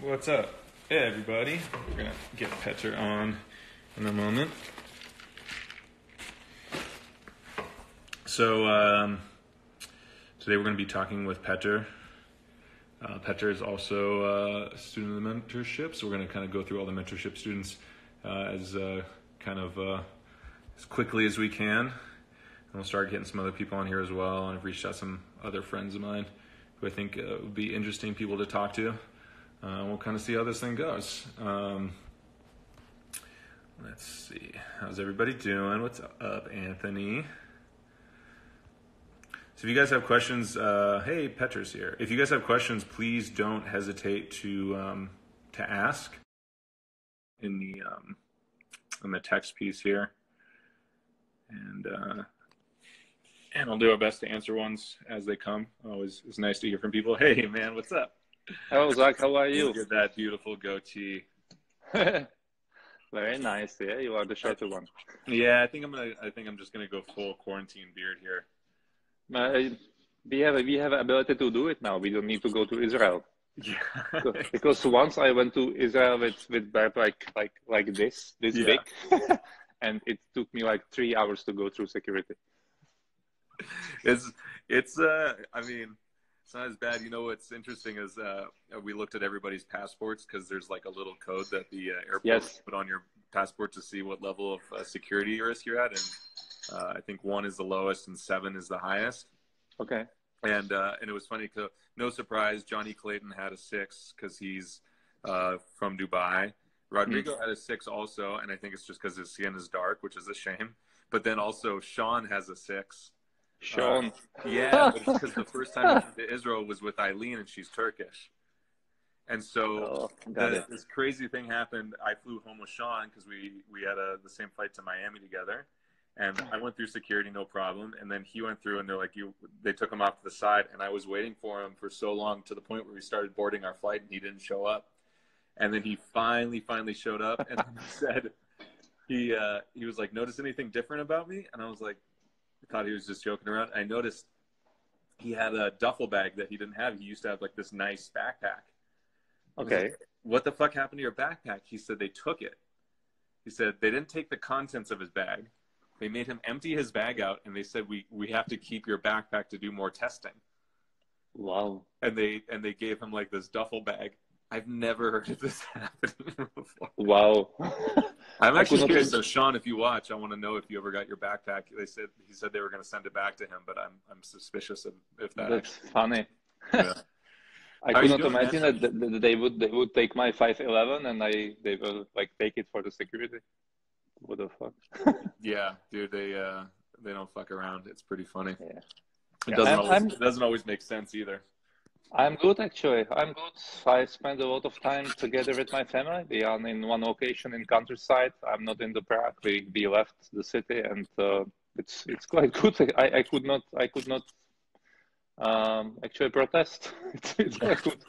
What's up? Hey everybody, we're gonna get Petr on in a moment. So today we're going to be talking with Petr. Petr is also a student of the mentorship, so we're going to kind of go through all the mentorship students as quickly as we can. And we'll start getting some other people on here as well, and I've reached out some other friends of mine who I think would be interesting people to talk to. We'll kind of see how this thing goes. Let's see. How's everybody doing? What's up, Anthony? So if you guys have questions, hey, Petr's here. If you guys have questions, please don't hesitate to ask in the text piece here, and I'll do our best to answer ones as they come. Always, it's nice to hear from people. Hey, man, what's up? Hello, Zach. How are you? Look at that beautiful goatee. Very nice. Yeah, you are the shorter one. Yeah, I think I'm just gonna go full quarantine beard here. We have ability to do it now. We don't need to go to Israel. Yeah. Because once I went to Israel with bear like this big, and it took me like 3 hours to go through security. I mean, it's not as bad. You know what's interesting is we looked at everybody's passports because there's like a little code that the airport put on your passport to see what level of security risk you're at, and I think 1 is the lowest and 7 is the highest. Okay. And it was funny because, no surprise, Johnny Clayton had a 6 because he's from Dubai. Rodrigo had a 6 also, and I think it's just because his skin is dark, which is a shame. But then also Sean has a 6. Sean. Yeah, but it's because the first time he came to Israel was with Eileen, and she's Turkish. And so this crazy thing happened. I flew home with Sean because we had the same flight to Miami together. And I went through security, no problem. And then he went through, and they took him off to the side. And I was waiting for him for so long, to the point where we started boarding our flight, and he didn't show up. And then he finally showed up, and he said, he was like, "Notice anything different about me?" And I was like, I thought he was just joking around. I noticed he had a duffel bag that he didn't have. He used to have like this nice backpack. Okay. Like, what the fuck happened to your backpack? He said they took it. He said they didn't take the contents of his bag. They made him empty his bag out, and they said, we have to keep your backpack to do more testing. Wow. And they gave him like this duffel bag. I've never heard of this happening before. Wow. I'm actually curious. So Sean, if you watch, I want to know if you ever got your backpack. He said they were going to send it back to him, but I'm suspicious of if that. That's funny. Yeah. I could not imagine that they would take my 511 and they will like take it for the security. What the fuck? Yeah, dude, they don't fuck around. It's pretty funny. Yeah. It doesn't always make sense either. I'm good, actually. I'm good. I spend a lot of time together with my family. We are in one location in countryside. I'm not in the Prague. We left the city, and it's quite good. I could not actually protest. It's quite good.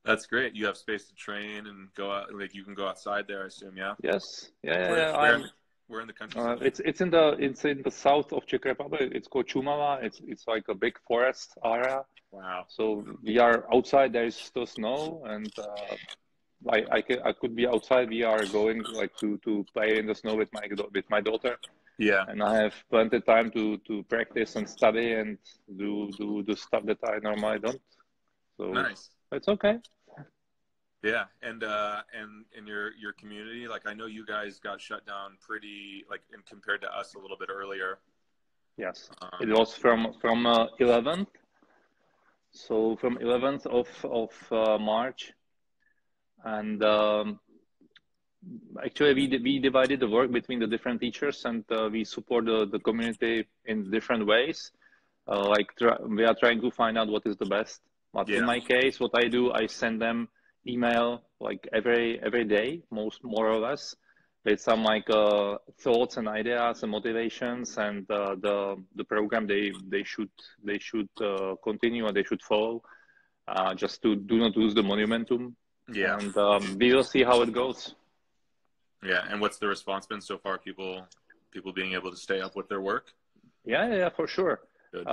That's great. You have space to train and go out. Like, you can go outside there, I assume. Yeah. Yes. We're in the countryside. It's in the south of Czech Republic. It's called Chumava. It's like a big forest area. Wow. So we are outside. There is still snow, and I could be outside. We are going like to play in the snow with my daughter. Yeah. And I have plenty of time to practice and study and do the stuff that I normally don't. So nice. It's okay. Yeah, and in your community, like, I know you guys got shut down pretty, like, compared to us, a little bit earlier. Yes, it was from 11th. So from 11th of March, and actually we divided the work between the different teachers, and we support the community in different ways. We are trying to find out what is the best. But in my case, what I do, I send them email like every day, more or less, with some like thoughts and ideas and motivations, and the program they should continue, and they should follow, just to do not lose the momentum. Yeah. And we will see how it goes. Yeah. And what's the response been so far? People being able to stay up with their work? Yeah, for sure. Good.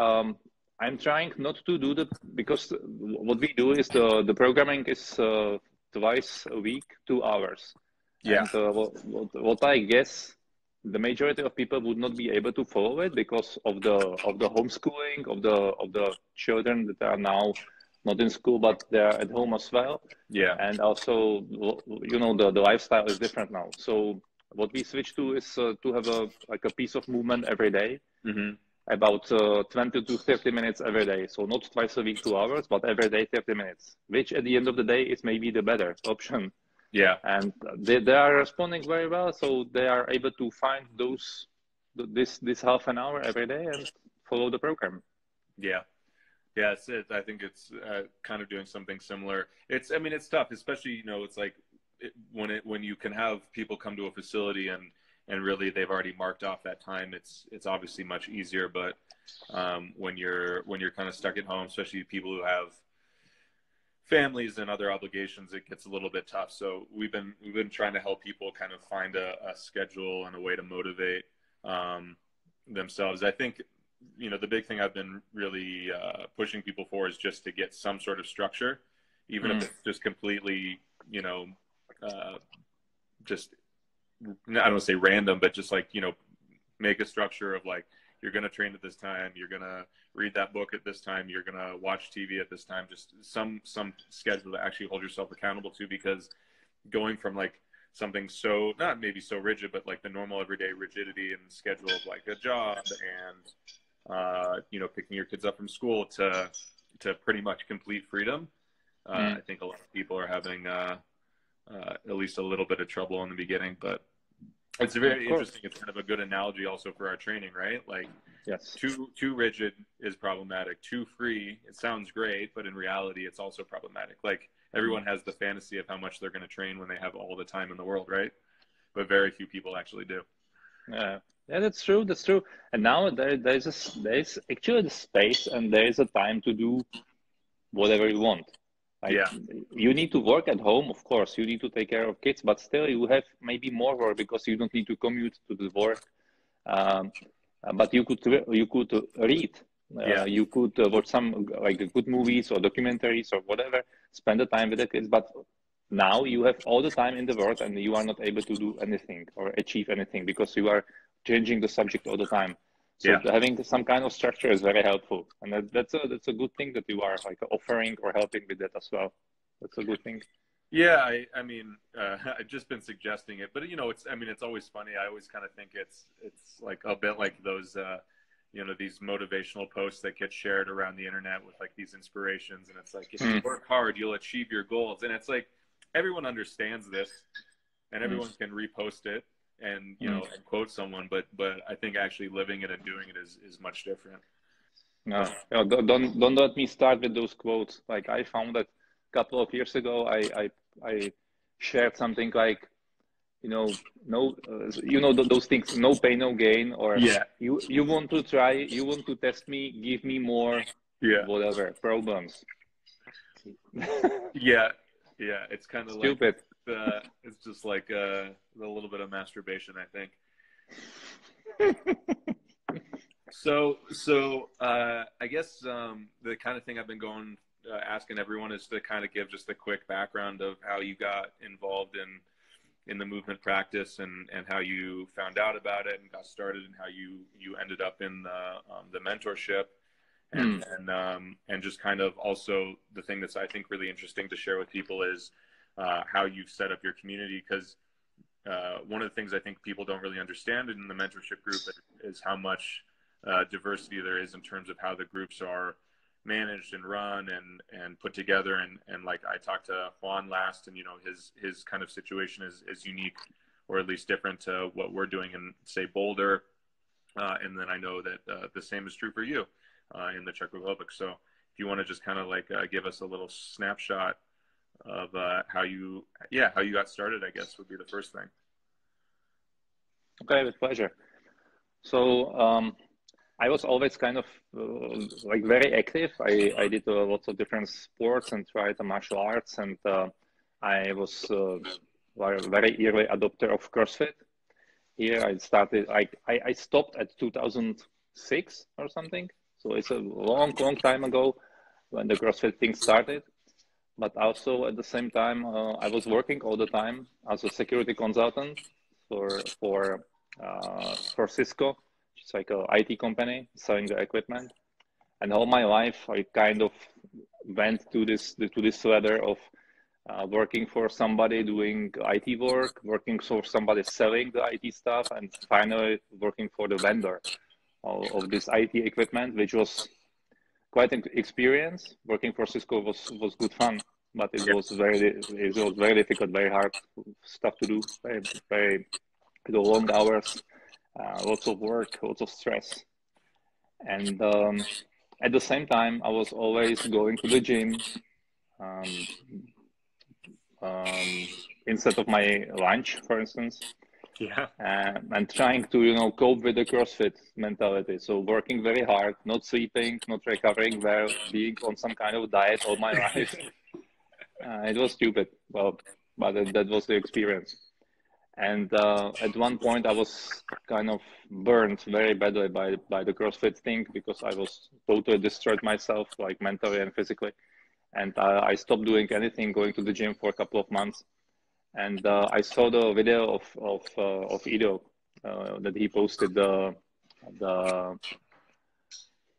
I'm trying not to do because what we do is the programming is twice a week, 2 hours. Yeah. And what I guess the majority of people would not be able to follow it because of the homeschooling of the children that are now not in school but they're at home as well. Yeah. And also, you know, the lifestyle is different now. So what we switched to is to have a piece of movement every day. Mm-hmm. About 20 to 30 minutes every day. So not twice a week, 2 hours, but every day, 30 minutes, which at the end of the day is maybe the better option. Yeah. And they are responding very well. So they are able to find this half an hour every day and follow the program. Yeah. Yeah, I think it's kind of doing something similar. I mean, it's tough, especially, you know, it's like when you can have people come to a facility and really they've already marked off that time, it's obviously much easier. But when you're kind of stuck at home, especially people who have families and other obligations, it gets a little bit tough. So we've been trying to help people kind of find a schedule and a way to motivate themselves. I think, you know, the big thing I've been really pushing people for is just to get some sort of structure, even if it's just completely, you know, just, I don't want to say random, but just like, you know, make a structure of like, you're going to train at this time, you're going to read that book at this time, you're going to watch TV at this time, just some schedule to actually hold yourself accountable to, because going from like something so, not maybe so rigid, but like the normal everyday rigidity and schedule of like a job and, you know, picking your kids up from school to pretty much complete freedom. I think a lot of people are having at least a little bit of trouble in the beginning, but it's very interesting. It's kind of a good analogy also for our training, right? Like, yes, too rigid is problematic. Too free, it sounds great, but in reality, it's also problematic. Like, everyone has the fantasy of how much they're going to train when they have all the time in the world, right? But very few people actually do. Yeah, that's true. That's true. And now there's actually the space and there is a time to do whatever you want. Like, Yeah. you need to work at home, of course. You need to take care of kids, but still you have maybe more work because you don't need to commute to the work. But you could read. Yeah. You could watch some like good movies or documentaries or whatever. Spend the time with the kids. But now you have all the time in the world, and you are not able to do anything or achieve anything because you are changing the subject all the time. So having some kind of structure is very helpful, and that's a good thing that you are like offering or helping with that as well. That's a good thing. Yeah, I mean, I've just been suggesting it, but you know, it's always funny. I always kind of think it's like a bit like those, you know, these motivational posts that get shared around the internet with like these inspirations, and it's like, if you work hard, you'll achieve your goals, and it's like everyone understands this, and everyone can repost it and you know and quote someone, but I think actually living it and doing it is much different. No, don't let me start with those quotes. Like, I found that a couple of years ago, I shared something like, you know, no, you know, those things, no pain, no gain, or you want to try, you want to test me, give me more, whatever problems. Yeah, it's kind of like stupid. it's just like a little bit of masturbation, I think. So I guess the kind of thing I've been going asking everyone is to kind of give just a quick background of how you got involved in the movement practice and how you found out about it and got started, and how you ended up in the mentorship, and just kind of also the thing that's I think really interesting to share with people is how you've set up your community, because one of the things I think people don't really understand in the mentorship group is how much diversity there is in terms of how the groups are managed and run and put together, and like I talked to Juan last, and you know his kind of situation is unique, or at least different to what we're doing in say Boulder, and then I know that the same is true for you in the Czech Republic. So if you want to just kind of like give us a little snapshot of how you got started, I guess would be the first thing. Okay, with pleasure. So I was always kind of like very active. I did lots of different sports and tried the martial arts, and I was a very early adopter of CrossFit. Here I started, I stopped at 2006 or something. So it's a long, long time ago when the CrossFit thing started. But also at the same time, I was working all the time as a security consultant for Cisco. It's like a IT company selling the equipment. And all my life, I kind of went to this ladder of working for somebody doing IT work, working for somebody selling the IT stuff, and finally working for the vendor of this IT equipment, which was quite an experience. Working for Cisco was good fun, but it was very difficult, very hard stuff to do, very long hours, lots of work, lots of stress, and at the same time, I was always going to the gym um, instead of my lunch, for instance. Yeah. And trying to cope with the CrossFit mentality. So working very hard, not sleeping, not recovering well, being on some kind of diet all my life. It was stupid. Well, but that was the experience. And at one point, I was kind of burned very badly by the CrossFit thing because I was totally destroyed myself, like mentally and physically. And I stopped doing anything, going to the gym for a couple of months. And I saw the video of Ido that he posted the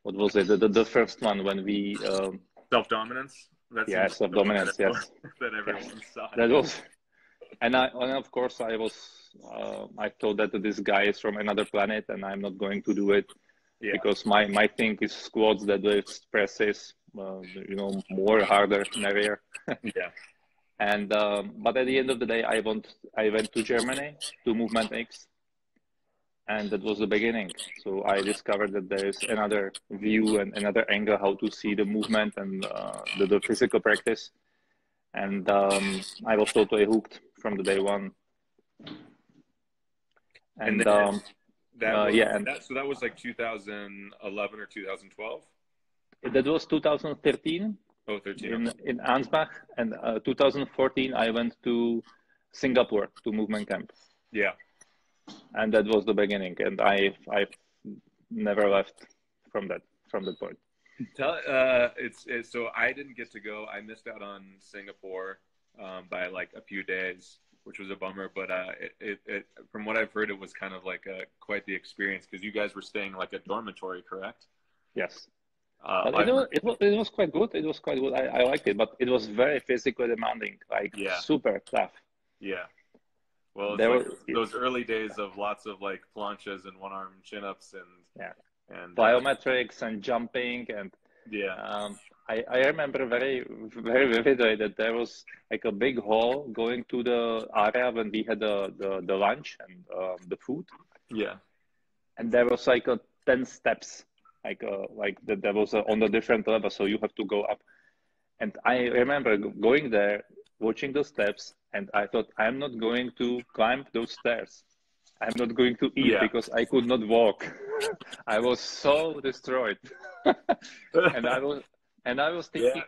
what was it, the first one when we Self-dominance. That's self-dominance, yes, that everyone saw. That was, and of course I was I thought that this guy is from another planet and I'm not going to do it because my thing is squats, deadlifts, presses, more harder, heavier. Yeah. And but at the end of the day, I went to Germany to Movement X, and that was the beginning. So I discovered that there is another view and another angle how to see the movement and the physical practice. And I was totally hooked from the day one. And so that was like 2011 or 2012. That was 2013. Oh, 13. In Ansbach, and 2014 I went to Singapore to movement camp. Yeah. And that was the beginning, and I've never left from that point. So I didn't get to go. I missed out on Singapore by like a few days, which was a bummer. But it from what I've heard, it was kind of like quite the experience because you guys were staying like a dormitory, correct? Yes. It was quite good. It was quite good. I liked it, but it was very physically demanding, like super tough. Yeah. Well, it's those early days of lots of like planches and one-arm chin-ups and plyometrics and jumping and I remember very, very vividly that there was like a big hall going to the area when we had the lunch and the food. Yeah. And there was like 10 steps. Like that there was on the different level, so you have to go up. And I remember going there, watching the steps, and I thought, I'm not going to climb those stairs. I'm not going to eat because I could not walk. I was so destroyed. and I was thinking,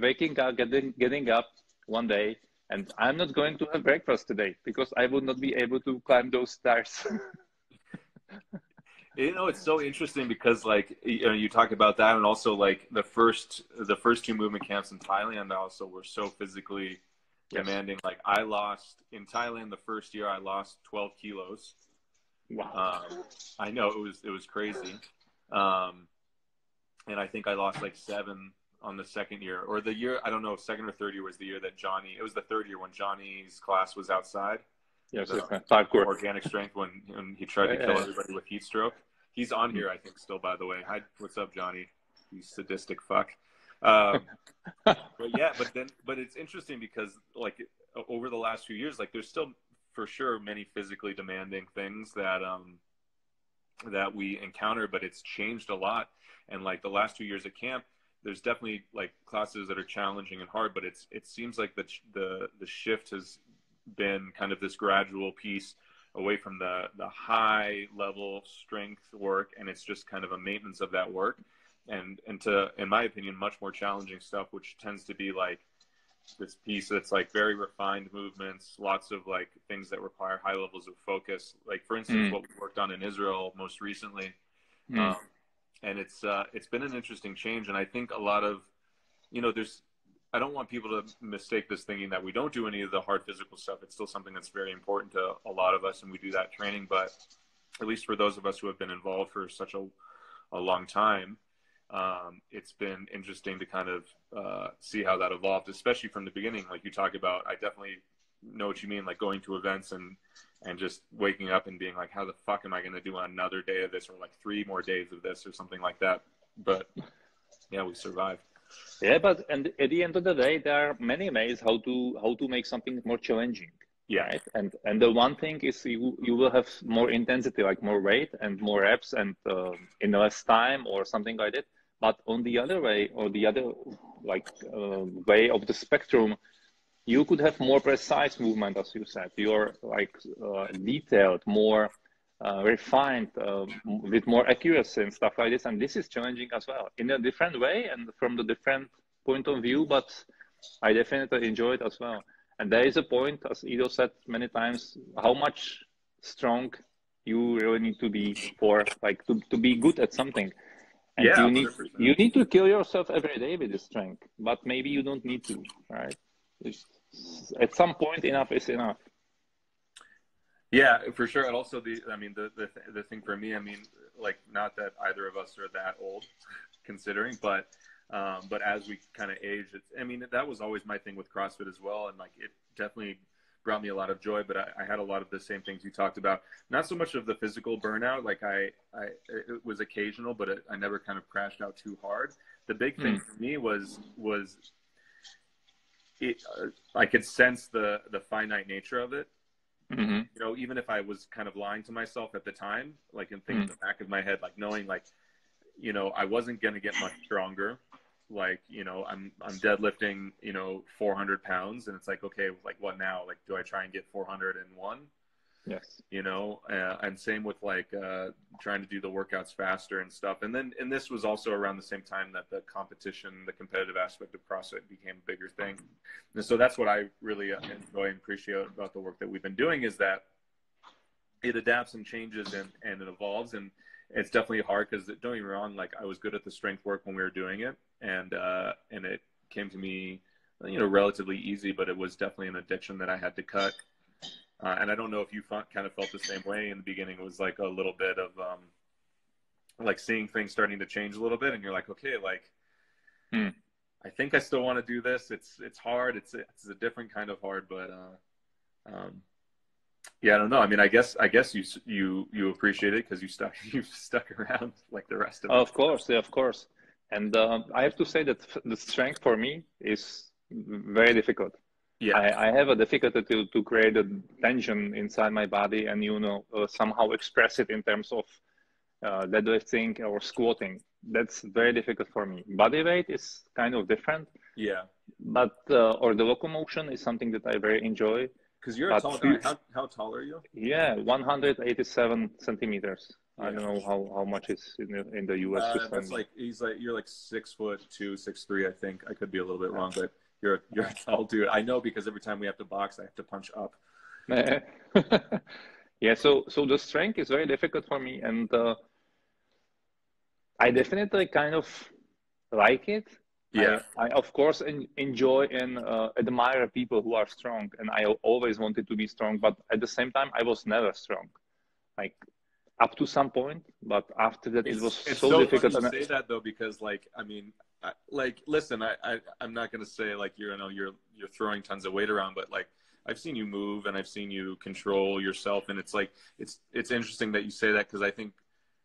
waking up, getting up one day, and I'm not going to have breakfast today because I would not be able to climb those stairs. It's so interesting because like you talk about that, and also like the first two movement camps in Thailand also were so physically demanding. Like I lost in Thailand the first year, I lost 12 kilos. Wow. I know it was crazy. And I think I lost like 7 on the second year, or the year, I don't know, second or third year was the year that it was the third year when Johnny's class was outside. Yes, hardcore organic strength when he tried to kill everybody with heat stroke. He's on here, I think, still, by the way. Hi, what's up, Johnny? You sadistic fuck. But it's interesting because like over the last few years, like there's still for sure many physically demanding things that we encounter, but it's changed a lot. And like the last 2 years at camp, there's definitely like classes that are challenging and hard, but it seems like the shift has been kind of this gradual piece away from the high level strength work, and it's just kind of a maintenance of that work and to, in my opinion, much more challenging stuff, which tends to be like this piece that's like very refined movements, lots of like things that require high levels of focus, like for instance what we worked on in Israel most recently. and it's been an interesting change. And I think a lot of, you know, I don't want people to mistake this thinking that we don't do any of the hard physical stuff. It's still something that's very important to a lot of us, and we do that training. But at least for those of us who have been involved for such a long time, it's been interesting to kind of see how that evolved, especially from the beginning. Like you talk about, I definitely know what you mean, like going to events and just waking up and being like, how the fuck am I going to do another day of this, or like 3 more days of this or something like that. But yeah, we survived. Yeah, but and at the end of the day, there are many ways how to make something more challenging. Yeah. Right. And the one thing is you will have more intensity, like more weight and more reps, and in less time or something like that. But on the other way, or the other way of the spectrum, you could have more precise movement, as you said. You're like detailed, more refined, with more accuracy and stuff like this. And this is challenging as well in a different way and from the different point of view. But I definitely enjoy it as well. And there is a point, as Ido said many times, how much strong you really need to be for, like, to be good at something. And yeah, you need to kill yourself every day with the strength, but maybe you don't need to, right? At some point, enough is enough. Yeah, for sure. And also the thing for me, I mean, like, not that either of us are that old considering, but as we kind of age, I mean, that was always my thing with CrossFit as well. And like, it definitely brought me a lot of joy, but I had a lot of the same things you talked about. Not so much of the physical burnout. Like it was occasional, but I never kind of crashed out too hard. The big thing for me was I could sense the finite nature of it. Mm-hmm. You know, even if I was kind of lying to myself at the time, like, and thinking in the back of my head, like knowing, like, you know, I wasn't going to get much stronger. Like, you know, I'm deadlifting, you know, 400 pounds, and it's like, okay, like, what now? Like, do I try and get 401? Yes. You know, and same with like trying to do the workouts faster and stuff. And this was also around the same time that the competition, the competitive aspect of CrossFit became a bigger thing. And so that's what I really enjoy and appreciate about the work that we've been doing, is that it adapts and changes and it evolves. And it's definitely hard, because don't get me wrong, like, I was good at the strength work when we were doing it, and it came to me, you know, relatively easy, but it was definitely an addiction that I had to cut. And I don't know if you kind of felt the same way in the beginning. It was like a little bit of like seeing things starting to change a little bit, and you're like, okay, like, I think I still want to do this. It's hard. It's a different kind of hard, but yeah, I don't know. I mean, I guess you appreciate it because you've stuck around like the rest of us. Of course, yeah, of course. And I have to say that the strength for me is very difficult. Yeah, I have a difficulty to create a tension inside my body and, you know, somehow express it in terms of deadlifting or squatting. That's very difficult for me. Body weight is kind of different. Yeah. But or the locomotion is something that I very enjoy. Because you're a tall guy. How tall are you? Yeah, 187 centimeters. Yeah. I don't know how much is in the US system. That's like, you're like 6'2", 6'3", I think. I could be a little bit wrong, but you're a tall dude. I know, because every time we have to box, I have to punch up. Yeah, so the strength is very difficult for me, and I definitely kind of like it. Yeah, I of course enjoy and admire people who are strong, and I always wanted to be strong, but at the same time I was never strong, like up to some point, but after that it was so difficult. Funny you say that though, because like, I mean, like, listen, I'm not gonna say like you're throwing tons of weight around, but like, I've seen you move and I've seen you control yourself, and it's like it's interesting that you say that, because I think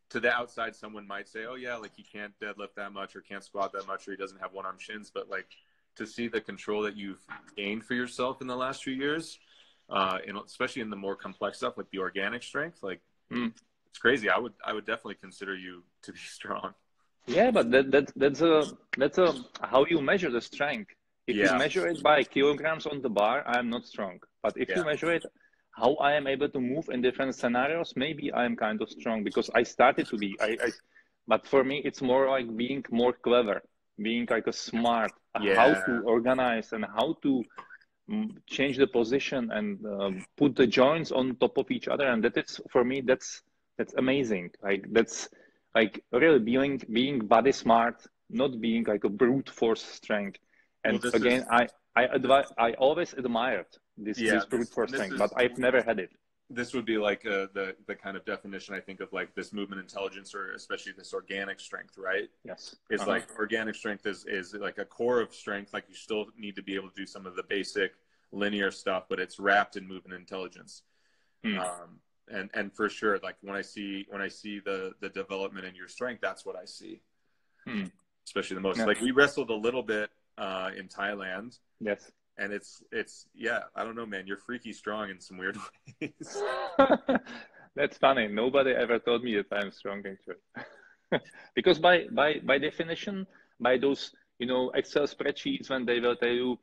to the outside someone might say, oh yeah, like, he can't deadlift that much or can't squat that much or he doesn't have one-arm shins, but like, to see the control that you've gained for yourself in the last few years, and especially in the more complex stuff like the organic strength, like it's crazy. I would definitely consider you to be strong. Yeah, but that's how you measure the strength. If you measure it by kilograms on the bar, I am not strong. But if you measure it how I am able to move in different scenarios, maybe I am kind of strong, because I started to be. But for me, it's more like being more clever, being like a smart, how to organize and how to change the position and put the joints on top of each other. And that is, for me, that's amazing. Like, that's like really being body smart, not being like a brute force strength. And Well, again, I always admired this brute force strength, but I've never had it. This would be like the kind of definition, I think, of like this movement intelligence, or especially this organic strength, right? Yes. It's like organic strength is like a core of strength. Like you still need to be able to do some of the basic linear stuff, but it's wrapped in movement intelligence. And for sure, like when I see the development in your strength, that's what I see. Especially the most. Like we wrestled a little bit in Thailand. Yes. And it's yeah, I don't know, man. You're freaky strong in some weird ways. That's funny. Nobody ever told me that I'm strong actually. Because by definition, by those Excel spreadsheets, when they will tell you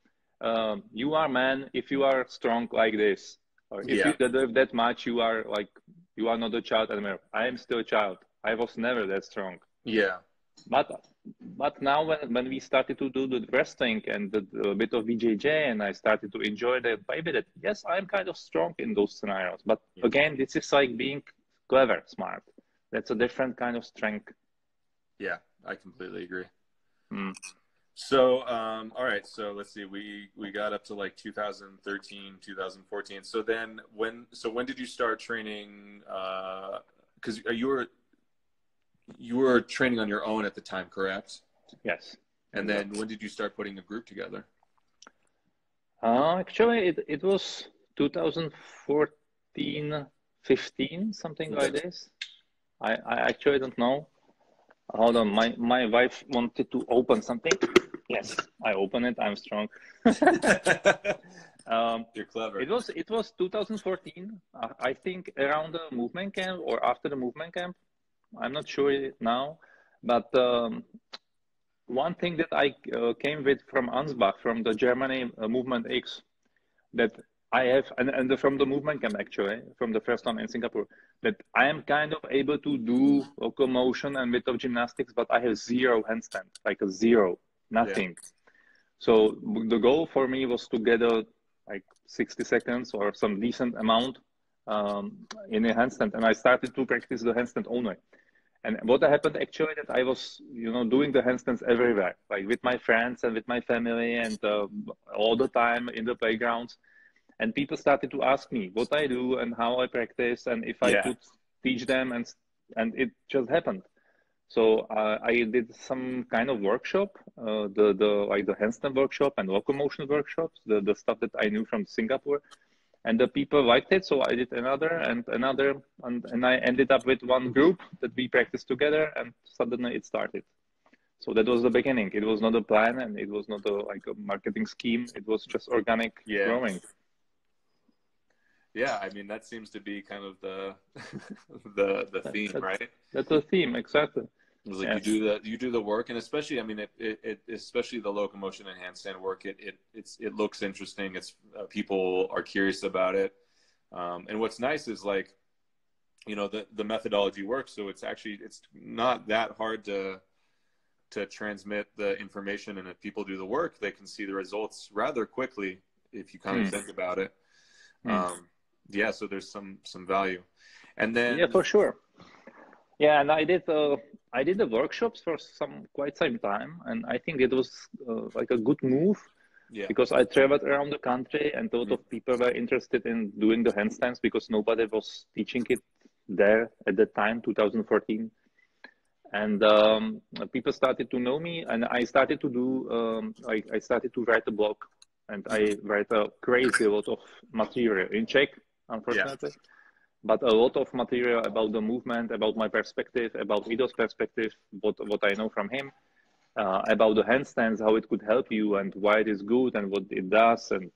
you are man if you are strong like this, or if you deserve that much, you are not a child anymore. I am still a child. I was never that strong. Yeah. But now when we started to do the wrestling and a bit of BJJ, and I started to enjoy the baby, that yes, I'm kind of strong in those scenarios. But again, this is like being clever, smart. That's a different kind of strength. Yeah, I completely agree. So, all right. So let's see. We got up to like 2013, 2014. So then when did you start training? Because you were training on your own at the time, correct? Yes. And then when did you start putting a group together? Actually, it was 2014, 15, something like this. I actually don't know. Hold on, my wife wanted to open something. Yes, I open it. I'm strong. You're clever. It was 2014. I think around the movement camp or after the movement camp. I'm not sure now, but one thing that I came with from Ansbach, from the Germany Movement X, that I have, and from the movement camp actually, from the first one in Singapore, that I am kind of able to do locomotion and bit of gymnastics, but I have zero handstand, like a zero, nothing. Yeah. So the goal for me was to get like 60 seconds or some decent amount in a handstand, and I started to practice the handstand only. And what happened actually, that I was, doing the handstands everywhere, like with my friends and with my family, and all the time in the playgrounds. And people started to ask me what I do and how I practice, and if I could teach them, and it just happened. So I did some kind of workshop, the handstand workshop and locomotion workshops, the stuff that I knew from Singapore. And the people liked it, so I did another and another, and I ended up with one group that we practiced together, and suddenly it started. So that was the beginning. It was not a plan, and it was not a marketing scheme. It was just organic growing. Yeah, I mean, that seems to be kind of the theme, right? That's the theme, exactly. It's like you do the work, and especially, I mean, especially the locomotion and handstand work. It looks interesting. It's people are curious about it, and what's nice is like, the methodology works. So it's not that hard to transmit the information, and if people do the work, they can see the results rather quickly if you kind of think about it. Yeah, so there's some value, and then for sure. Yeah, and I did the workshops for quite some time, and I think it was like a good move, because I traveled around the country, and a lot of people were interested in doing the handstands because nobody was teaching it there at the time, 2014, and people started to know me, and I started to do I started to write a blog, and I write a crazy lot of material in Czech, unfortunately. But a lot of material about the movement, about my perspective, about Ido's perspective, what I know from him, about the handstands, how it could help you, and why it is good, and what it does, and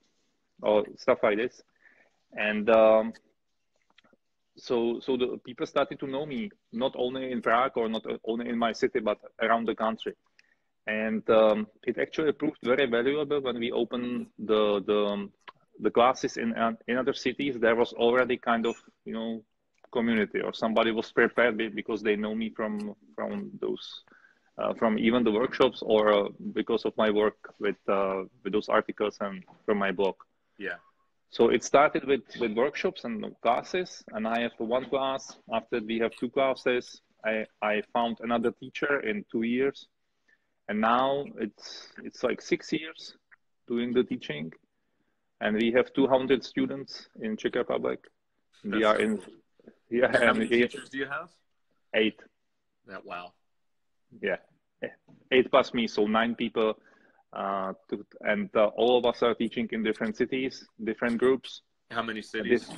all stuff like this. And so the people started to know me, not only in Prague or not only in my city, but around the country. And it actually proved very valuable when we opened the classes in other cities. There was already kind of community, or somebody was prepared because they know me from those from even the workshops, or because of my work with those articles and from my blog. Yeah. So it started with workshops and classes, and I have one class. After we have two classes, I found another teacher in 2 years, and now it's like 6 years doing the teaching, and we have 200 students in Czech Republic. We That's are so in, cool. yeah, And how many teachers do you have? 8. Wow. Yeah, 8 plus me, so 9 people. And all of us are teaching in different cities, different groups. How many cities?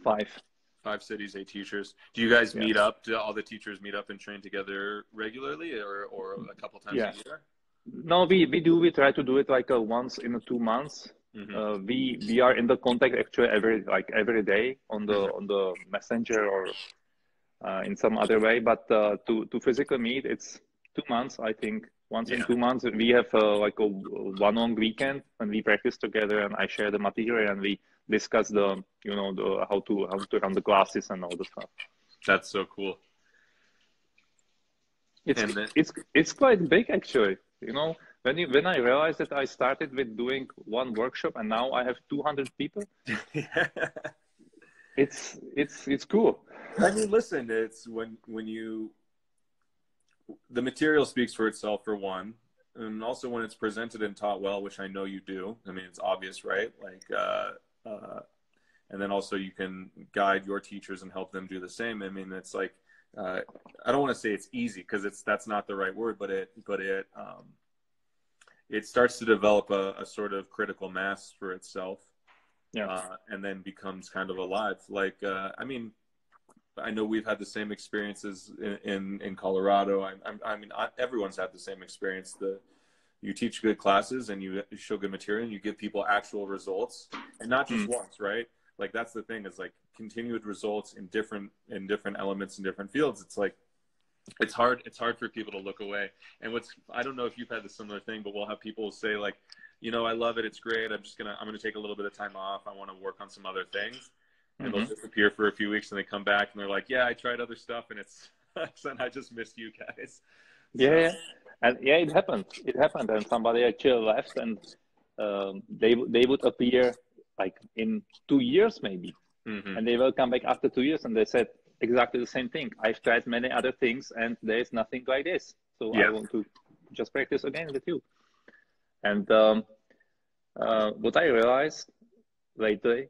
5. 5 cities, 8 teachers. Do you guys meet Yeah. up? Do all the teachers meet up and train together regularly, or a couple times a year? No, we do. We try to do it like once in 2 months. Mm-hmm. We are in the contact actually every day on the messenger or in some other way. But to physically meet, it's 2 months, I think. Once in 2 months, we have like a one long weekend and we practice together, and I share the material and we discuss the how to run the classes and all the stuff. That's so cool. It's quite big actually. When I realized that I started with doing one workshop and now I have 200 people, it's cool. I mean, listen, it's when the material speaks for itself, for one, and also when it's presented and taught well, which I know you do. I mean, it's obvious, right? Like, and then also you can guide your teachers and help them do the same. I mean, it's like, I don't want to say it's easy because that's not the right word, but it starts to develop a sort of critical mass for itself, and then becomes kind of alive. Like, I mean, I know we've had the same experiences in Colorado. I mean, everyone's had the same experience. You teach good classes and you show good material and you give people actual results, and not just once, right? Like, that's the thing, is like continued results in different elements in different fields. It's like, it's hard for people to look away. And I don't know if you've had the similar thing, but we'll have people say like, I love it, it's great, I'm gonna take a little bit of time off, I want to work on some other things, and they'll disappear for a few weeks and they come back and they're like, yeah, I tried other stuff and it's and I just missed you guys. And it happened, and somebody actually left, and they would appear like in 2 years maybe, and they will come back after 2 years and they said exactly the same thing. I've tried many other things and there's nothing like this, so I want to just practice again with you. And what I realized lately,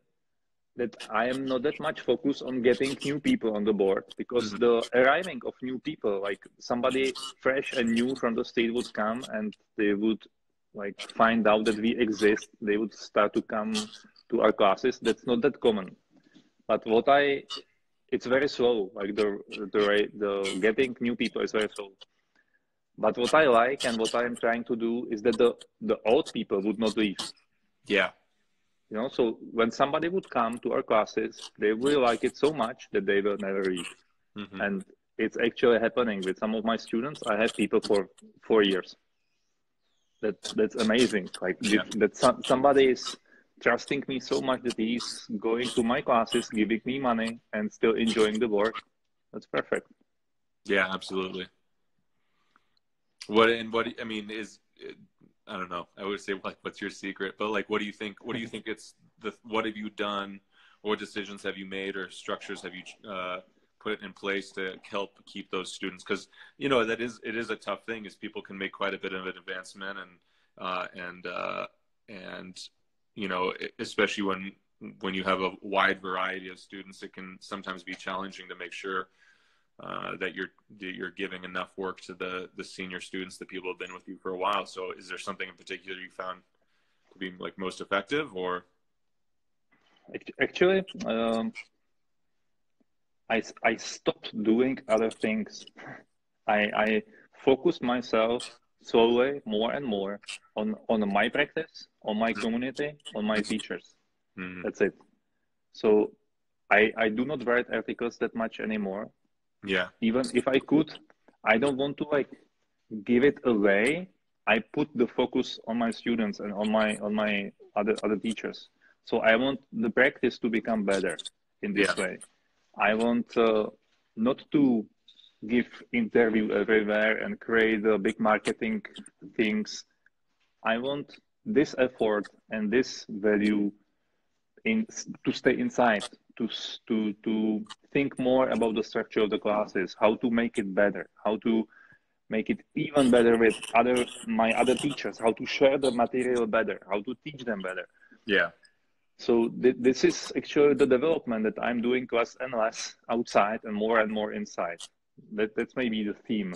that I am not that much focused on getting new people on the board, because the arriving of new people, like somebody fresh and new from the state would come and they would like find out that we exist, they would start to come to our classes. That's not that common. But it's very slow, like the getting new people is very slow. But what I like and what I'm trying to do is that the old people would not leave. Yeah. So when somebody would come to our classes, they will like it so much that they will never leave. And it's actually happening with some of my students. I have people for 4 years. That's amazing. Like that somebody is trusting me so much that he's going to my classes, giving me money, and still enjoying the work. That's perfect. Yeah, absolutely. I mean, I don't know, I would say like, what's your secret? But like, what do you think what have you done, or what decisions have you made, or structures have you put in place to help keep those students? Because it is a tough thing, is people can make quite a bit of an advancement, and especially when you have a wide variety of students, it can sometimes be challenging to make sure that you're giving enough work to the senior students, the people who have been with you for a while. So is there something in particular you found to be like most effective? Or actually, I stopped doing other things. I focused myself slowly more and more on my practice, on my community, on my teachers. That's it. So I do not write articles that much anymore. Yeah. Even if I could, I don't want to like give it away. I put the focus on my students and on my other teachers. So I want the practice to become better in this way. I want not to give interview everywhere and create big marketing things. I want this effort and this value to stay inside, to think more about the structure of the classes, how to make it better, how to make it even better with my other teachers, how to share the material better, how to teach them better. Yeah. So this is actually the development that I'm doing less and less outside and more inside. That's maybe the theme.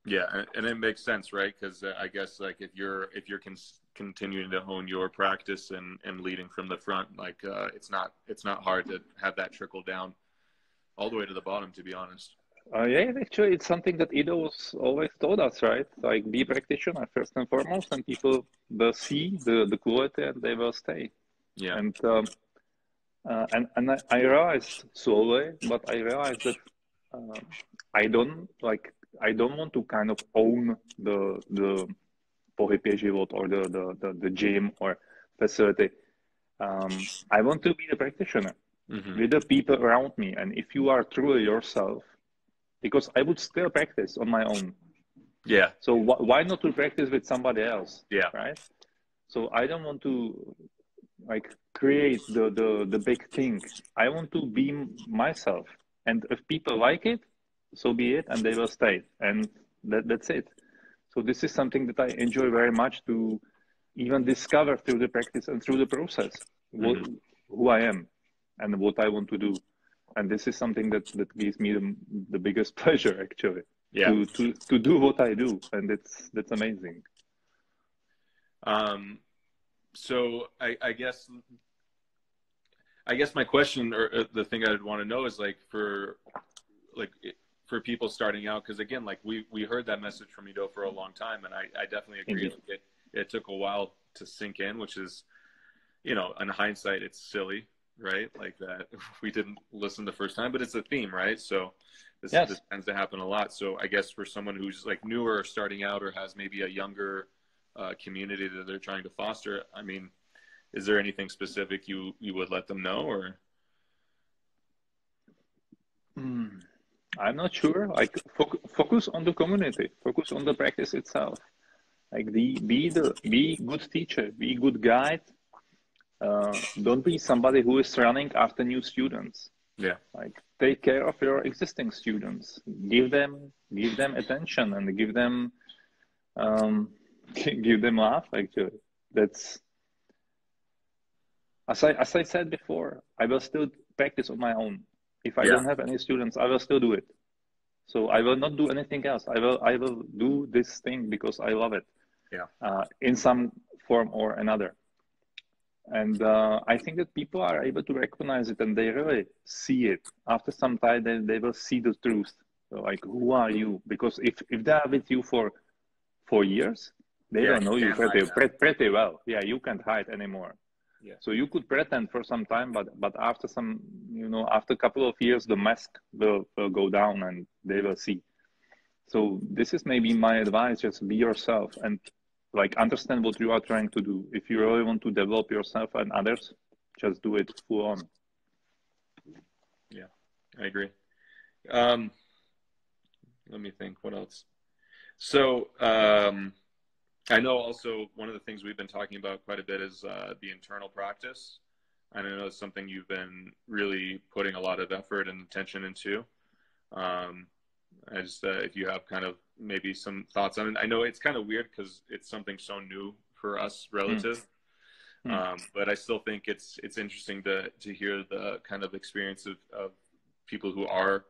Yeah, and it makes sense, right? Because I guess like if you're continuing to hone your practice and leading from the front, like it's not hard to have that trickle down all the way to the bottom, to be honest. Yeah, actually, it's something that Ido was always told us, right? Like, be a practitioner first and foremost, and people will see the quality and they will stay. Yeah. And I realized slowly, but I realized that I don't want to kind of own the pohybie život or the gym or facility. I want to be the practitioner with the people around me, and if you are truly yourself, because I would still practice on my own. Yeah. So why not to practice with somebody else? Yeah. Right. So I don't want to like create the big thing. I want to be myself, and if people like it, so be it, and they will stay, and that's it. So this is something that I enjoy very much, to even discover through the practice and through the process who I am and what I want to do. And this is something that gives me the biggest pleasure, actually. Yeah. To do what I do, and that's amazing. So I guess my question, or the thing I'd want to know, is like for people starting out, because again, like we heard that message from Ido for a long time, and I definitely agree. Like it took a while to sink in, which is, in hindsight, it's silly, right? Like that we didn't listen the first time, but it's a theme, right? So this tends to happen a lot. So I guess for someone who's like newer or starting out, or has maybe a younger community that they're trying to foster, I mean, is there anything specific you would let them know, or? I'm not sure. Like focus on the community, focus on the practice itself. Like be good teacher, be good guide. Don't be somebody who is running after new students. Yeah. Like take care of your existing students. Give them attention and give them love. Actually, that's as I said before. I will still practice on my own. If I don't have any students, I will still do it. So I will not do anything else. I will do this thing because I love it. Yeah. In some form or another. And I think that people are able to recognize it, and they really see it. After some time, they will see the truth. So like, who are you? Because if they are with you for 4 years, they will know you pretty well. Yeah, you can't hide anymore. Yeah. So you could pretend for some time, but after some, after a couple of years, the mask will go down and they will see. So this is maybe my advice: just be yourself and like understand what you are trying to do. If you really want to develop yourself and others, just do it full on. Yeah, I agree. Let me think, what else? So I know also one of the things we've been talking about quite a bit is the internal practice. And I know it's something you've been really putting a lot of effort and attention into. If you have kind of maybe some thoughts on it. I know it's kind of weird because it's something so new for us relative. But I still think it's interesting to hear the kind of experience of people who are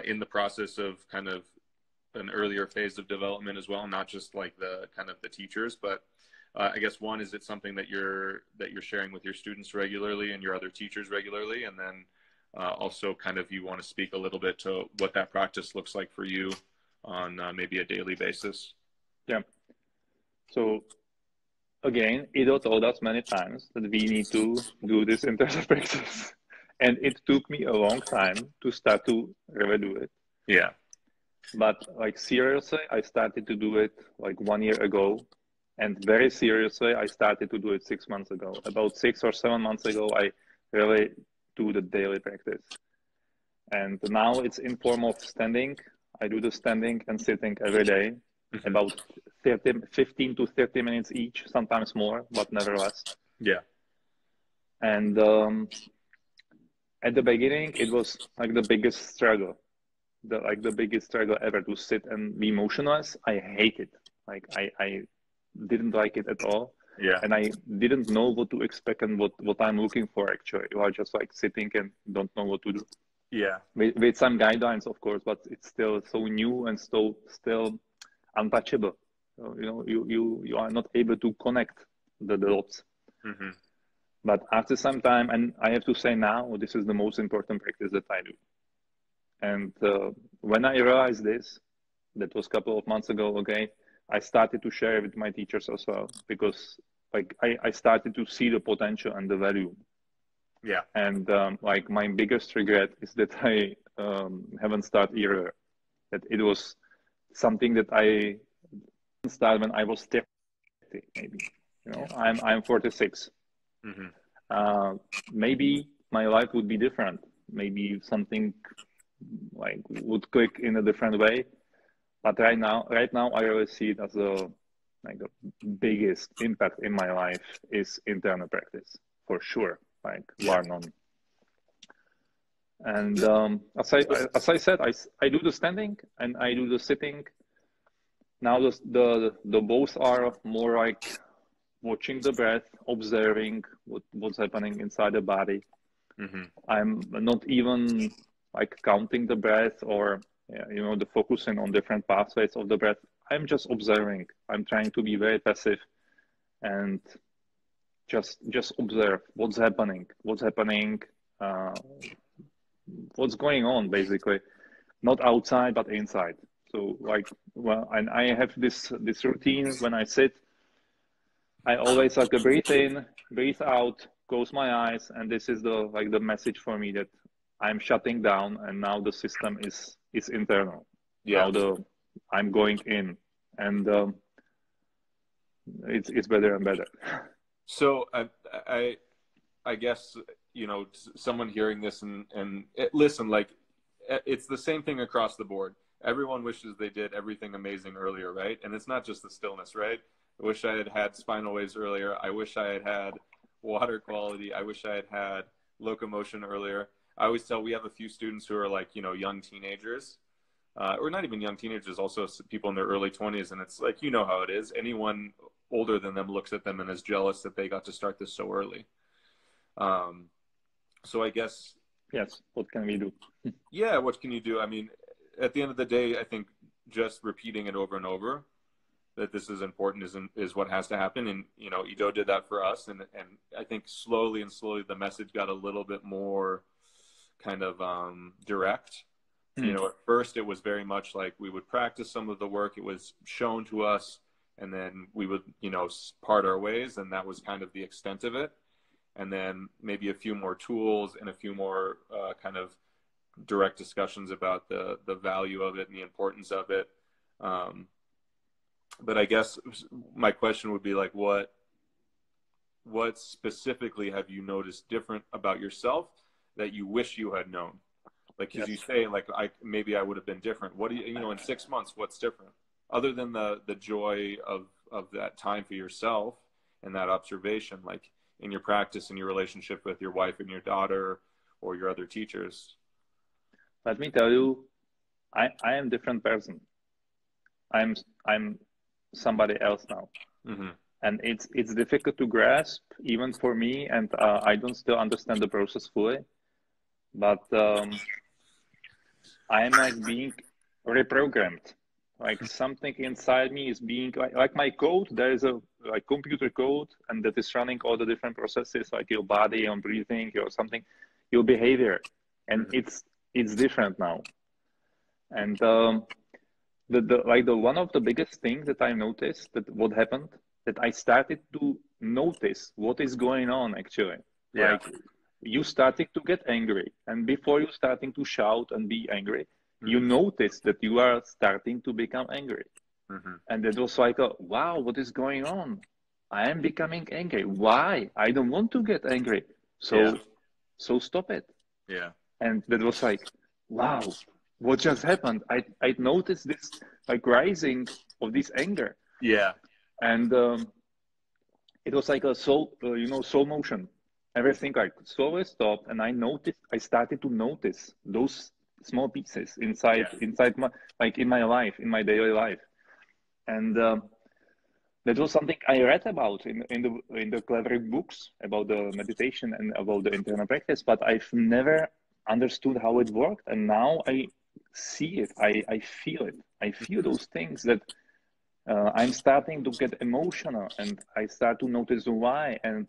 in the process of kind of an earlier phase of development as well, not just like the kind of the teachers, but I guess one, is it something that you're sharing with your students regularly and your other teachers regularly? And then also kind of you want to speak a little bit to what that practice looks like for you on maybe a daily basis. Yeah. So again, Ido told us many times that we need to do this internal practice. And it took me a long time to start to really do it. Yeah. But like seriously, I started to do it like 1 year ago. And very seriously, I started to do it 6 months ago. About 6 or 7 months ago, I really do the daily practice. And now it's in form of standing. I do the standing and sitting every day, about 15 to 30 minutes each, sometimes more, but never less. Yeah. And at the beginning, it was like the biggest struggle, the biggest struggle ever, to sit and be motionless. I hate it. Like I didn't like it at all. Yeah. And I didn't know what to expect and what I'm looking for actually. You are just like sitting and don't know what to do. Yeah. With some guidelines, of course, but it's still so new and still untouchable. So, you are not able to connect the dots. Mm-hmm. But after some time, and I have to say now, this is the most important practice that I do. And when I realized this, that was a couple of months ago, okay, I started to share it with my teachers as well, because like I started to see the potential and the value. Yeah. And like my biggest regret is that I haven't started earlier. That it was something that I started when I was 30, maybe. I'm 46. Mm-hmm. Maybe my life would be different. Maybe something like would click in a different way. But right now, I really see it as the biggest impact in my life is internal practice, for sure, like bar none. And as I said, I do the standing and I do the sitting. Now the both are more like watching the breath, observing what's happening inside the body. Mm-hmm. I'm not even like counting the breath or the focusing on different pathways of the breath. I'm just observing. I'm trying to be very passive and just observe what's happening, what's going on, basically, not outside but inside. So and I have this routine when I sit. I always like to breathe in, breathe out, close my eyes, and this is the message for me that I'm shutting down, and now the system is internal. Yeah. Now I'm going in, and it's better and better. So I guess someone hearing this listen, like it's the same thing across the board. Everyone wishes they did everything amazing earlier, right? And it's not just the stillness, right? I wish I had had spinal waves earlier. I wish I had had water quality. I wish I had had locomotion earlier. I always tell, we have a few students who are like, young teenagers, or not even young teenagers, also people in their early 20s. And it's like, how it is. Anyone older than them looks at them and is jealous that they got to start this so early. So I guess. Yes. What can we do? Yeah. What can you do? I mean, at the end of the day, I think just repeating it over and over, that this is important is what has to happen. And, Ido did that for us. And I think slowly the message got a little bit more kind of direct. At first it was very much like we would practice some of the work. It was shown to us and then we would, part our ways. And that was kind of the extent of it. And then maybe a few more tools and a few more kind of direct discussions about the value of it and the importance of it. But I guess my question would be like, what specifically have you noticed different about yourself that you wish you had known? Like, because you say like, maybe I would have been different. What do you, in 6 months, what's different? Other than the joy of that time for yourself and that observation, like in your practice and your relationship with your wife and your daughter or your other teachers. Let me tell you, I am a different person. I'm somebody else now. Mm-hmm. And it's difficult to grasp even for me, and I don't still understand the process fully, but I'm like being reprogrammed, like something inside me is being like my code. There is a like computer code, and that is running all the different processes, like your body, your breathing, your something, your behavior, and it's different now. And the one of the biggest things that I noticed, that what happened, that I started to notice what is going on actually. Yeah. Like you starting to get angry, and before you starting to shout and be angry, you notice that you are starting to become angry. And it was like, wow, what is going on? I am becoming angry. Why? I don't want to get angry. So stop it. Yeah. And that was like, wow, what just happened? I noticed this like rising of this anger. Yeah. And it was like a slow motion. everything like slowly stopped, and I started to notice those small pieces inside my, like in my life, in my daily life. And that was something I read about in the clever books about the meditation and about the internal practice, but I've never understood how it worked. And now I see it. I feel it. I feel those things that I'm starting to get emotional, and I start to notice why, and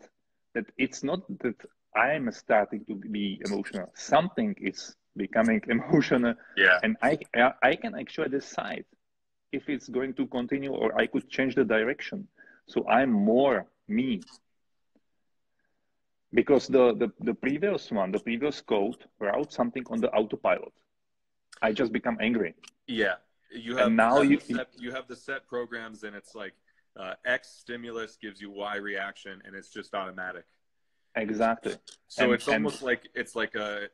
that it's not that I'm starting to be emotional. Something is becoming emotional, and I can actually decide if it's going to continue, or I could change the direction. So I'm more me. Because the previous code wrote something on the autopilot. I just become angry. Yeah. You have the set programs, and it's like X stimulus gives you Y reaction, and it's just automatic. Exactly. So it's almost like it's like a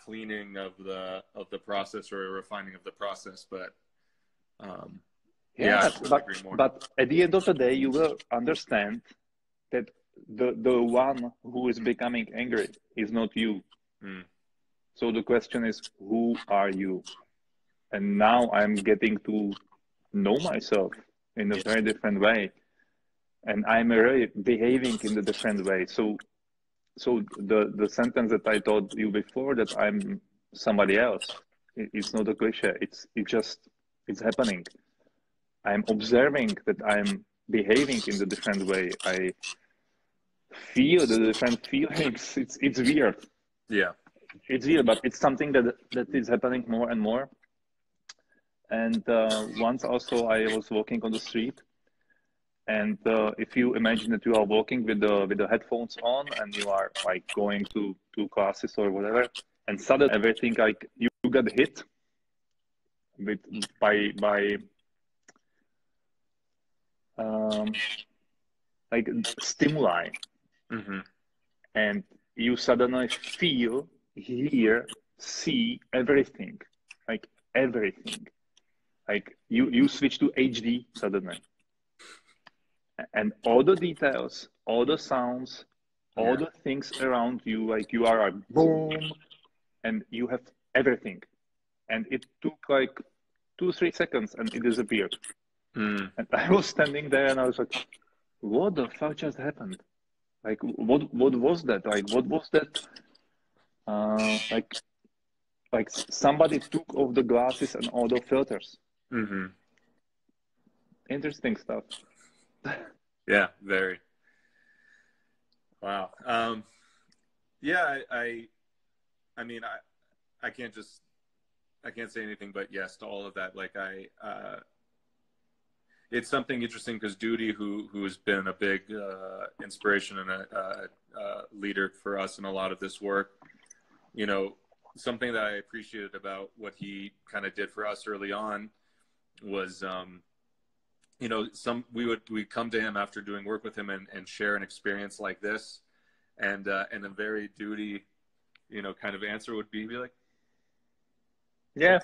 cleaning of the process, or a refining of the process. But but at the end of the day, you will understand that the one who is becoming angry is not you. So the question is, who are you? And now I'm getting to know myself in a very different way, and I'm really behaving in a different way. So the sentence that I told you before, that I'm somebody else, it's not a cliche. It's happening. I'm observing that I'm behaving in a different way. I feel the different feelings. It's weird. Yeah. It's weird, but it's something that is happening more and more. And once also I was walking on the street, and if you imagine that you are walking with the headphones on, and you are like going to classes or whatever, and suddenly everything, like you got hit with by like stimuli, and you suddenly feel, hear, see everything, like everything. Like you switch to HD suddenly, and all the details, all the sounds, all the things around you, like you are like boom, and you have everything. And it took like 2-3 seconds, and it disappeared. And I was standing there, and I was like, what the fuck just happened? Like, what was that? Like, what was that? Like somebody took off the glasses and all the filters. Interesting stuff. Yeah, very. Wow. Yeah, I mean, I can't say anything but yes to all of that. Like it's something interesting, because Duty, who has been a big inspiration and a leader for us in a lot of this work, you know, something that I appreciated about what he kind of did for us early on was, you know, we'd come to him after doing work with him and share an experience like this, and a very Duty, you know, kind of answer would be like, yeah,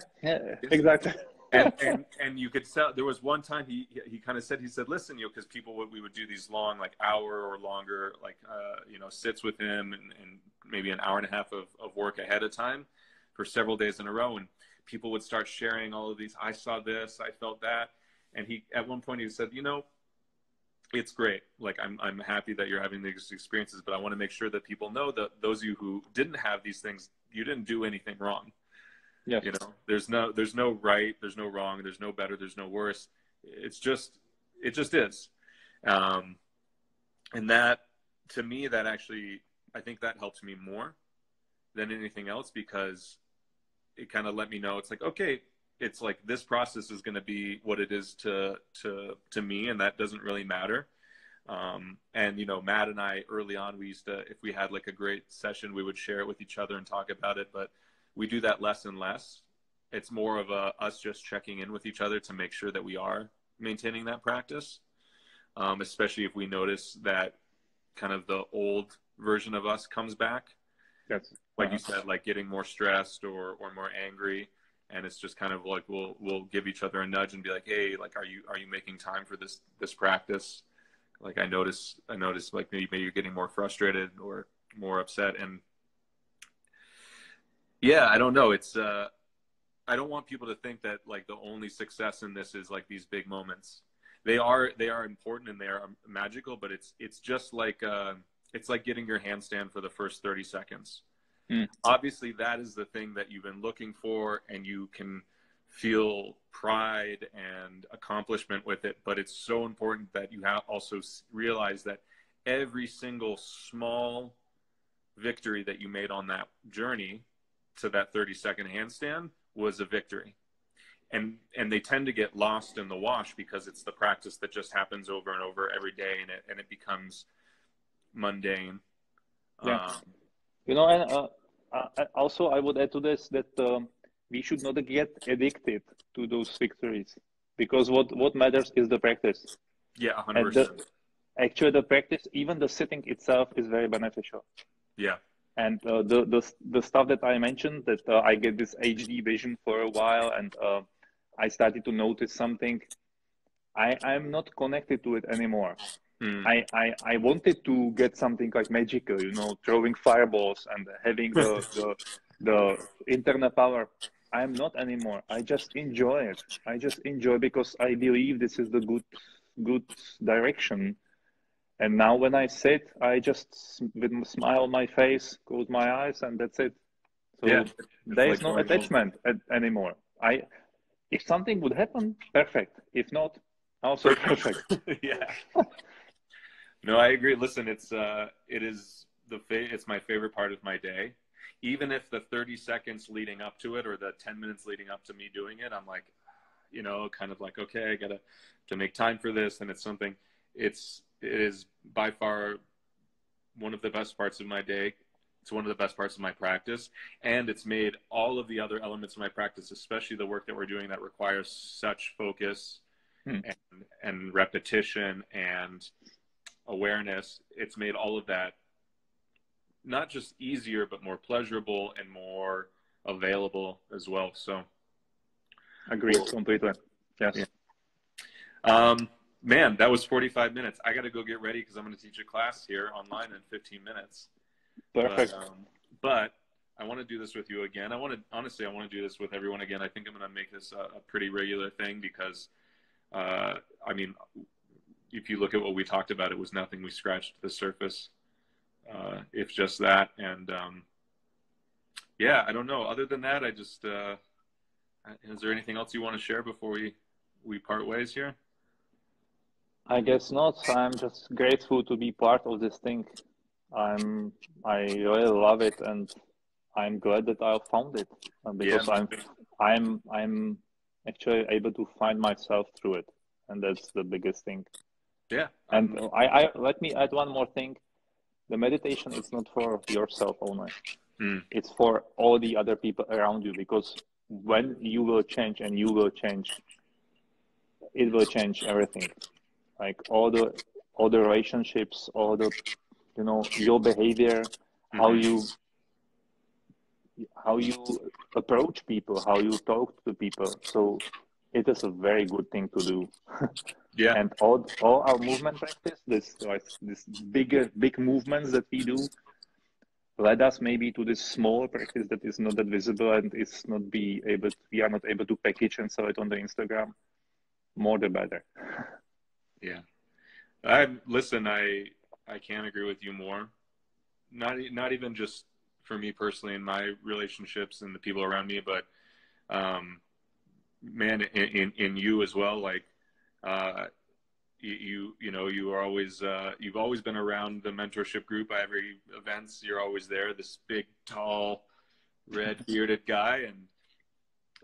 exactly. and you could tell there was one time he kind of said, listen, you know, because we would do these long, like hour or longer, like you know, sits with him, and maybe an hour and a half of work ahead of time for several days in a row, and people would start sharing all of these, I saw this, I felt that, and he at one point he said, you know, it's great, like I'm happy that you're having these experiences, but I want to make sure that people know that those of you who didn't have these things, you didn't do anything wrong. Yeah. You know, there's no right, there's no wrong, there's no better, there's no worse. It just is. And that, to me, that actually, I think that helped me more than anything else, because it kind of let me know, it's like, okay, it's like this process is going to be what it is to me, and that doesn't really matter. And, you know, Matt and I, early on, we used to, if we had like a great session, we would share it with each other and talk about it, but we do that less and less. It's more of us just checking in with each other to make sure that we are maintaining that practice, especially if we notice that kind of the old version of us comes back. Yes. Like you said, like getting more stressed or more angry, and it's just kind of like we'll give each other a nudge and be like, hey, like are you making time for this practice? Like I notice like maybe you're getting more frustrated, or more upset. And yeah, I don't know. It's I don't want people to think that like the only success in this is like these big moments. They are important and they are magical, but it's just like it's like getting your handstand for the first 30 seconds. Obviously, that is the thing that you've been looking for, and you can feel pride and accomplishment with it. But it's so important that you also realize that every single small victory that you made on that journey to that 30-second handstand was a victory. And they tend to get lost in the wash because it's the practice that just happens over and over every day, and it becomes mundane. Yeah. You know, and also I would add to this that we should not get addicted to those victories, because what matters is the practice. Yeah, 100%. Actually, the practice, even the sitting itself, is very beneficial. Yeah. And the stuff that I mentioned, that I get this HD vision for a while, and I started to notice something. I'm not connected to it anymore. I wanted to get something like magical, you know, throwing fireballs and having the internal power. I'm not anymore. I just enjoy it. I just enjoy because I believe this is the good direction. And now when I sit, I just with a smile on my face, close my eyes, and that's it. So yeah, there is no attachment anymore. If something would happen, perfect. If not, also perfect. Yeah. No, I agree. Listen, it's my favorite part of my day. Even if the 30 seconds leading up to it or the 10 minutes leading up to me doing it, I'm like, you know, kind of like, okay, I gotta to make time for this, and it's something. It is by far one of the best parts of my day. It's one of the best parts of my practice, and it's made all of the other elements of my practice, especially the work that we're doing that requires such focus and repetition and awareness. It's made all of that not just easier, but more pleasurable and more available as well. So, agreed completely. Yes. Yeah. Man, that was 45 minutes. I got to go get ready because I'm going to teach a class here online in 15 minutes. Perfect. But I want to do this with you again. I want to do this with everyone again. I think I'm going to make this a pretty regular thing because, I mean, if you look at what we talked about, it was nothing. We scratched the surface. If just that. And yeah, I don't know. Other than that, I just, is there anything else you want to share before we part ways here? I guess not. I'm just grateful to be part of this thing. I really love it, and I'm glad that I found it because I'm actually able to find myself through it, and that's the biggest thing. Yeah. And I let me add one more thing. The meditation is not for yourself only. It's for all the other people around you, because when you will change and you will change, it will change everything. Like all the relationships, all the, you know, your behavior, how you approach people, how you talk to people. So it is a very good thing to do. Yeah. And all our movement practice, this big movements that we do, led us maybe to this small practice that is not that visible and we are not able to package and sell it on the Instagram. More the better. Yeah. I can't agree with you more. Not even just for me personally in my relationships and the people around me, but man, in you as well. Like you know, you are always you've always been around the mentorship group at every events. You're always there. This big, tall, red bearded guy, and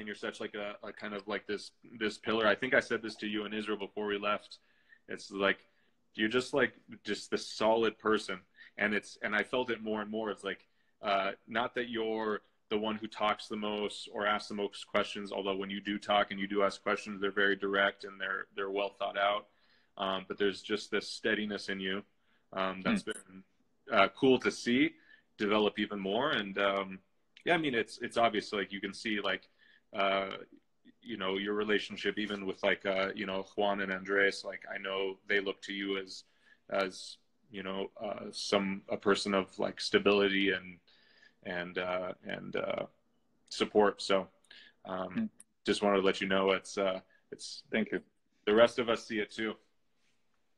you're such like a kind of like this pillar. I think I said this to you in Israel before we left. It's like you're just this solid person, and I felt it more and more. It's like not that you're the one who talks the most or asks the most questions, although when you do talk and you do ask questions, they're very direct and they're well thought out. But there's just this steadiness in you that's been cool to see develop even more. And yeah, I mean, it's obvious. Like you can see, like you know, your relationship even with like you know, Juan and Andres. Like I know they look to you as a person of like stability and support. So just wanted to let you know it's thank you. The rest of us see it too.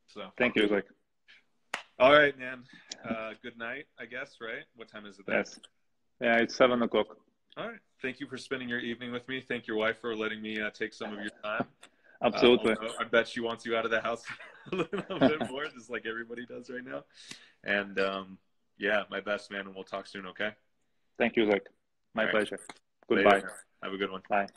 So thank you, Zach. All right, man. Good night, I guess, right? What time is it there? Yes. Yeah, it's 7 o'clock. All right. Thank you for spending your evening with me. Thank your wife for letting me take some of your time. Absolutely. I bet she wants you out of the house a little bit more, just like everybody does right now. And yeah, my best, man. And we'll talk soon, okay? Thank you, Zach. My All right. pleasure. Later. Goodbye. Have a good one. Bye.